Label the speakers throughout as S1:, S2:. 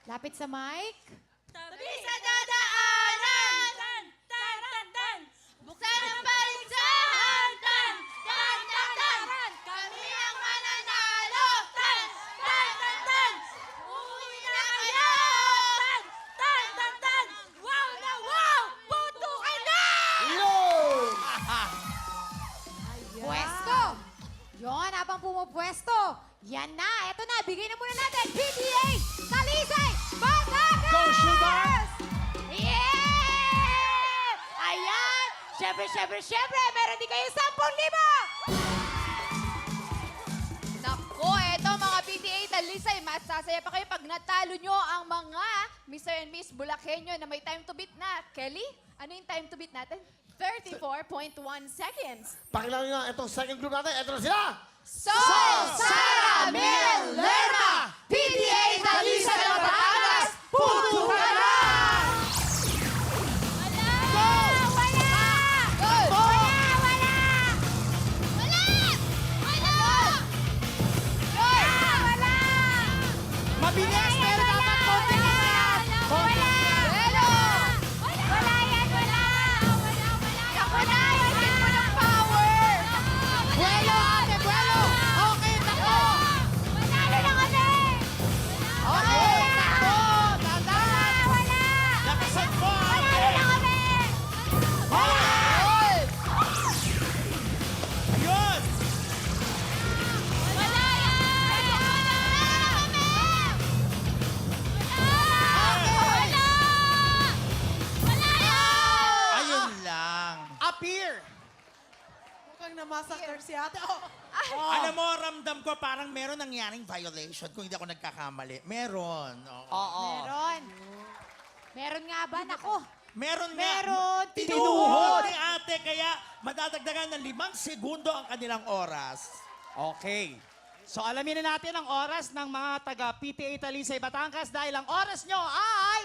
S1: Lapit sa mic.
S2: Tabi sa dadaanan! Tan, tan, tan, tan! Buksan ang paligsahan! Tan, tan, tan, tan! Kami ang mananalo! Tan, tan, tan, tan! Uuwi na kayo! Tan, tan, tan, tan! Wow na wow! Puto ka na!
S1: Pwesto. Yon, habang pumupwesto. Yan na, eto na. Bigay na muna natin. PTA Talisay Batangas!
S3: Go, Sugar!
S1: Yeah! Ayan! Siyempre, meron din kayo 10,000!
S2: Nako, eto mga PTA Talisay, masasaya pa kayo pag natalo nyo ang mga Mr. and Miss Bulakenyo na may time to beat na. Kelly, ano yung time to beat natin? 34.1 seconds.
S3: Pakilala nyo na itong second group natin. Ito na sila!
S2: Sol, Sara, Mel, Lerma, PTA Talisay ng Batangas, puto ka na! Wala! Go! Wala! Go! Wala! Wala! Wala! Wala! Go! Wala!
S3: Mabilis! Pero dapat konti lang yan! Konti lang!
S2: Pero! Wala yan! Wala! Wala! Ako na! Higit mo ng power!
S3: Buelo, ate! Buelo! Okay, takbo!
S2: Manalo na kami!
S3: Okay, takbo! Dadan!
S2: Wala!
S3: Lakasan mo,
S2: Manalo
S3: ate!
S2: na kami!
S3: Hoy! Ayun!
S2: Wala yan! Wala kami! Wala! Wala yan!
S4: Ayun lang.
S3: Appear!
S5: Mukhang namasakar si ate. Oh.
S4: Alam mo, ramdam ko parang meron nangyaring violation kung hindi ako nagkakamali. Meron. Oo.
S1: Meron. Meron nga ba? Nako.
S4: Meron nga.
S1: Meron.
S4: Tinuhod ni ate, kaya madadagdagan ng 5 segundo ang kanilang oras.
S6: Okay. So alamin na natin ang oras ng mga taga PTA Talisay Batangas dahil ang oras nyo ay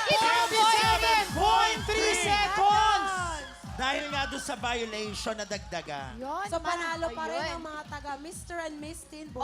S4: 47.3
S6: seconds!
S4: Dahil nga doon sa violation na dagdagan.
S1: Yun,
S5: So panalo pa rin
S2: Ayun.
S5: ang mga taga Mr. and Miss Teen
S2: Oo.